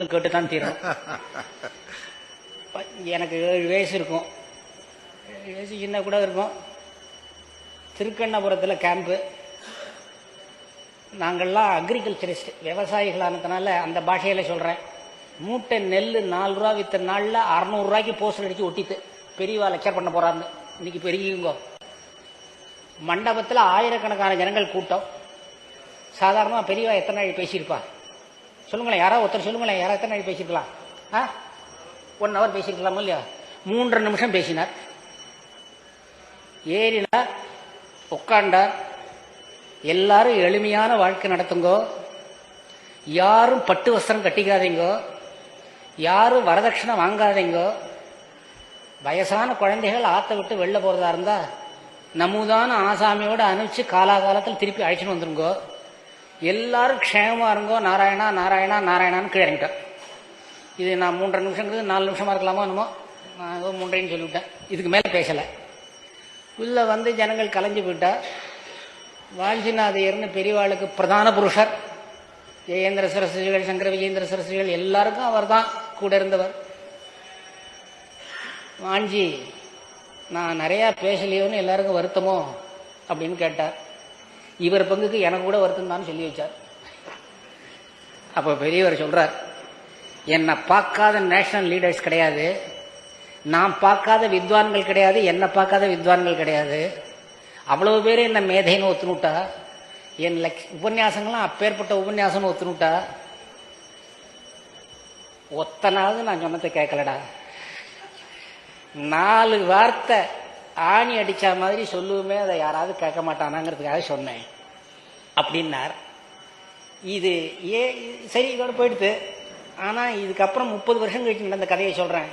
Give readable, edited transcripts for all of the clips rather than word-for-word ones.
கேட்டுதான் தீரும். எனக்கு 7 வயசு இருக்கும், 7 வயசு சின்ன கூட இருக்கும். திருக்கண்ணபுரத்தில் கேம்ப்பு. நாங்கள்லாம் அக்ரிகல்ச்சரிஸ்ட், விவசாயிகளானதுனால அந்த பாஷையில் சொல்கிறேன். மூட்டை நெல் 4 ரூபா விற்ற நாளில் 600 ரூபாய்க்கு போஸ்டர் அடித்து ஒட்டித்து பெரியவா லெக்சர் பண்ண போகிறாருன்னு. இன்னைக்கு பெரியவங்க மண்டபத்தில் ஆயிரக்கணக்கான ஜனங்கள் கூட்டம். சாதாரணமாக பெரியவா எத்தனை நாள் பேசியிருப்பா சொல்லுங்களேன்? யாராவது ஒருத்தர் சொல்லுங்களேன், யாராவது எத்தனை நாள் பேசியிருக்கலாம்? 1 ஹவர் பேசியிருக்கலாமோ இல்லையா? 3.5 நிமிஷம் பேசினார். ஏறினார், உட்காண்டார். எல்லாரும் எளிமையான வாழ்க்கை நடத்துங்கோ, யாரும் பட்டு வஸ்திரம் கட்டிக்காதீங்கோ, யாரும் வரதட்சணை வாங்காதீங்கோ, வயசான குழந்தைகள் ஆற்ற விட்டு வெளில போறதா இருந்தா நமுதான ஆசாமியோட அனுப்பிச்சு காலாகாலத்தில் திருப்பி அழைச்சின்னு வந்துருங்கோ, எல்லாரும் க்ஷேமமா இருங்கோ, நாராயணா நாராயணா நாராயணான்னு கீழே இறங்கிட்டேன். இது நான் 3.5 நிமிஷங்கிறது 4 நிமிஷமா இருக்கலாமோ என்னமோ, நான் ஏதோ 3.5 சொல்லிவிட்டேன். இதுக்கு மேலே பேசலை. உள்ள வந்து ஜனங்கள் கலைஞ்சு போயிட்டா. வாஞ்சிநாதையர்னு பெரியவாளுக்கு பிரதான புருஷர். ஜெயேந்திர சரஸ்வதிகள், சங்கர விஜயேந்திர சரஸ்வதிகள் எல்லாருக்கும் அவர் தான் கூட இருந்தவர். வாஞ்சி, நான் நிறையா பேசலையோன்னு எல்லாருக்கும் வருத்தமோ அப்படின்னு கேட்டார். இவர் பங்குக்கு எனக்கு கூட வருத்தம் தான் சொல்லி வச்சார். அப்போ பெரியவர் சொல்றார், என்னை பார்க்காத நேஷனல் லீடர்ஸ் கிடையாது, நான் பார்க்காத வித்வான்கள் கிடையாது, என்னை பார்க்காத வித்வான்கள் கிடையாது. அவ்வளவு பேர் என்ன மேதைன்னு ஒத்துனுட்டா, என் உபன்யாசங்கள்லாம் அப்பேற்பட்ட உபன்யாசம்னு ஒத்துனுட்டா. ஒத்தனாவது நான் சொன்னதை கேட்கலடா, 4 வார்த்தை ஆணி அடிச்சா மாதிரி சொல்லுவோமே, அதை யாராவது கேட்க மாட்டானாங்கிறதுக்காக சொன்னேன் அப்படின்னார். இது சரி, இதோட போயிடுது. ஆனால் இதுக்கப்புறம் 30 வருஷம் கழிச்சு நடந்த கதையை சொல்கிறேன்.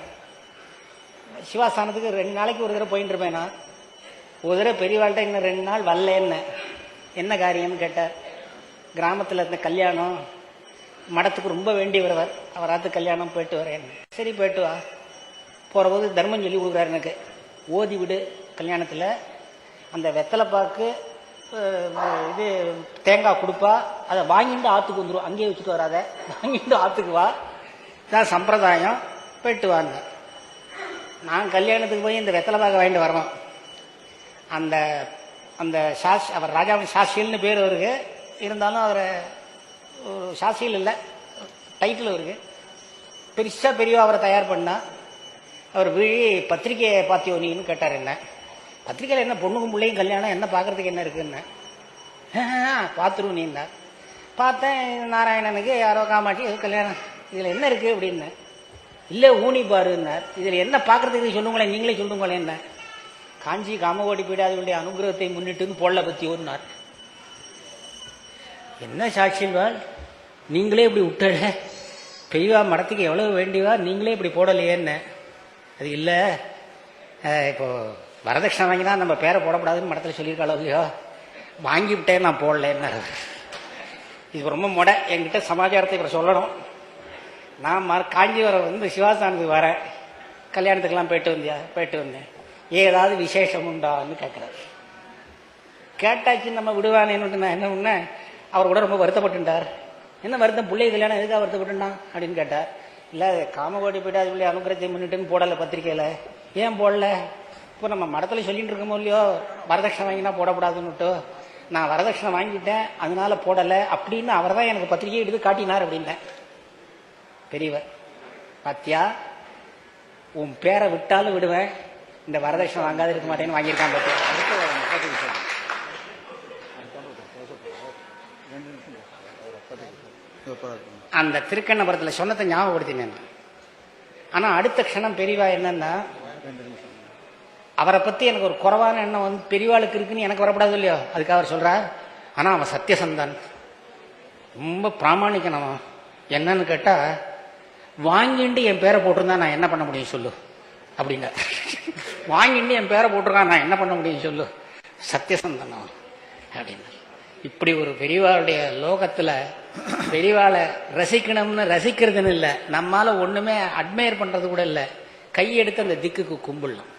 சிவாஸ்தானத்துக்கு 2 நாளைக்கு ஒரு தடவை போயிட்டு இருப்பேன். நான் ஒரு தடவை பெரியவாள்கிட்ட இன்னும் 2 நாள் வரலன்னு, என்ன காரியம்னு கேட்டார். கிராமத்தில் இருந்த கல்யாணம், மடத்துக்கு ரொம்ப வேண்டி வருவார், அவராத்து கல்யாணம், போயிட்டு வரேன். சரி போயிட்டு வா. போகிற போது தர்மம் சொல்லி கொடுக்குறாரு எனக்கு. ஓதி விடு கல்யாணத்தில், அந்த வெத்தலை பாக்கு இது தேங்காய் கொடுப்பா, அதை வாங்கிட்டு ஆற்றுக்கு வந்துடும், அங்கேயே வச்சுட்டு வராத, வாங்கிட்டு ஆற்றுக்கு வா, இதான் சம்பிரதாயம், போயிட்டு வாங்க. நான் கல்யாணத்துக்கு போய் இந்த வெத்தலை பாக்கை வாங்கிட்டு வரணும். அந்த அந்த அவர் ராஜாவின் சாஸ்திரிகள்னு பேர் அவருக்கு, இருந்தாலும் அவரை சாஸ்திரிகள் இல்லை, டைட்டில் அவருக்கு. பெருசா பெரியவா அவரை தயார் பண்ணா. அவர் விழி பத்திரிக்கையை பார்த்தியோ நீன்னு கேட்டார். என்ன பத்திரிக்கையில் என்ன, பொண்ணுக்கும் பிள்ளையும் கல்யாணம், என்ன பார்க்கறதுக்கு என்ன இருக்குன்னு. பார்த்துருவோம் நீன்னா. பார்த்தேன், நாராயணனுக்கு யாரோ காமாட்சி கல்யாணம், இதில் என்ன இருக்குது அப்படின்னு. இல்லை ஊனி பாருன்னார். இதில் என்ன பார்க்கறதுக்கு சொல்லுங்களேன், நீங்களே சொல்லுங்களேன். என்ன காஞ்சி காமகோடி பீடாதிகளுடைய அனுகிரகத்தை முன்னிட்டுன்னு பொருளை பற்றி ஓடினார். என்ன சாட்சிவாள், நீங்களே இப்படி விட்டல, பெரியவா மடத்துக்கு எவ்வளவு வேண்டியவா, நீங்களே இப்படி போடலையேன்னு. அது இல்லை, இப்போ வரதட்சணை வாங்கினா நம்ம பேரை போடக்கூடாதுன்னு மடத்தில் சொல்லியிருக்காளோ இல்லையோ, வாங்கி விட்டேன் நான் போடலன்னு. இது ரொம்ப முடை, என்கிட்ட சமாச்சாரத்தை இப்போ சொல்லணும். நான் காஞ்சிபுரம் வந்து சிவாஸ்தானத்துக்கு வரேன், கல்யாணத்துக்கெல்லாம் போயிட்டு வந்தேன், ஏதாவது விசேஷம் உண்டான்னு கேட்குறாரு. கேட்டாச்சு நம்ம விடுவானேன்னு நான் என்ன பண்ணேன், அவர் கூட ரொம்ப வருத்தப்பட்டுட்டார். என்ன வருத்தம், பிள்ளை கல்யாணம் எதுக்காக வருத்தப்பட்டுட்டான் அப்படின்னு கேட்டார். இல்லை, காமகோடி பீடாதிகளுடைய அனுகிரகத்தை முன்னிட்டுன்னு போடலை பத்திரிக்கையில். ஏன் போடல? இப்போ நம்ம மடத்தில் சொல்லிட்டு இருக்கோமோ இல்லையோ, வரதட்சணை வாங்கினா போடக்கூடாதுன்னுட்டு, நான் வரதட்சணை வாங்கிட்டேன் அதனால போடலை அப்படின்னு அவர் தான் எனக்கு பத்திரிகை எடுத்து காட்டினார் அப்படின்னேன். பெரியவர், பாத்தியா, உன் பேரை விட்டாலும் விடுவேன், இந்த வரதட்சணை வாங்காத இருக்க மாட்டேன்னு வாங்கியிருக்கான். அந்த திருக்கண்ணபுரத்தில் சொன்னதை ஞாபகப்படுத்தினேன். ஆனால் அடுத்த க்ஷணம் பெரியவா என்னன்னா, அவரை பற்றி எனக்கு ஒரு குறைவான எண்ணம் வந்து பெரியவாளுக்கு இருக்குன்னு எனக்கு வரப்படாது இல்லையோ, அதுக்காக அவர் சொல்கிறார். ஆனால் அவன் சத்தியசந்தான், ரொம்ப பிராமணிக்கனவன். என்னன்னு கேட்டால், வாங்கிட்டு என் பேரை போட்டிருந்தா நான் என்ன பண்ண முடியும் சொல்லு அப்படின்னா. வாங்கிட்டு என் பேரை போட்டிருக்கான், நான் என்ன பண்ண முடியும் சொல்லு, சத்தியசந்தன் அவன் அப்படின்னா. இப்படி ஒரு பெரியவாளுடைய லோகத்துல பெரியவாளை ரசிக்கணும்னு ரசிக்கிறதுன்னு இல்லை, நம்மால ஒண்ணுமே அட்மையர் பண்றது கூட இல்லை, கையெடுத்து அந்த திக்குக்கு கும்பிடலாம்.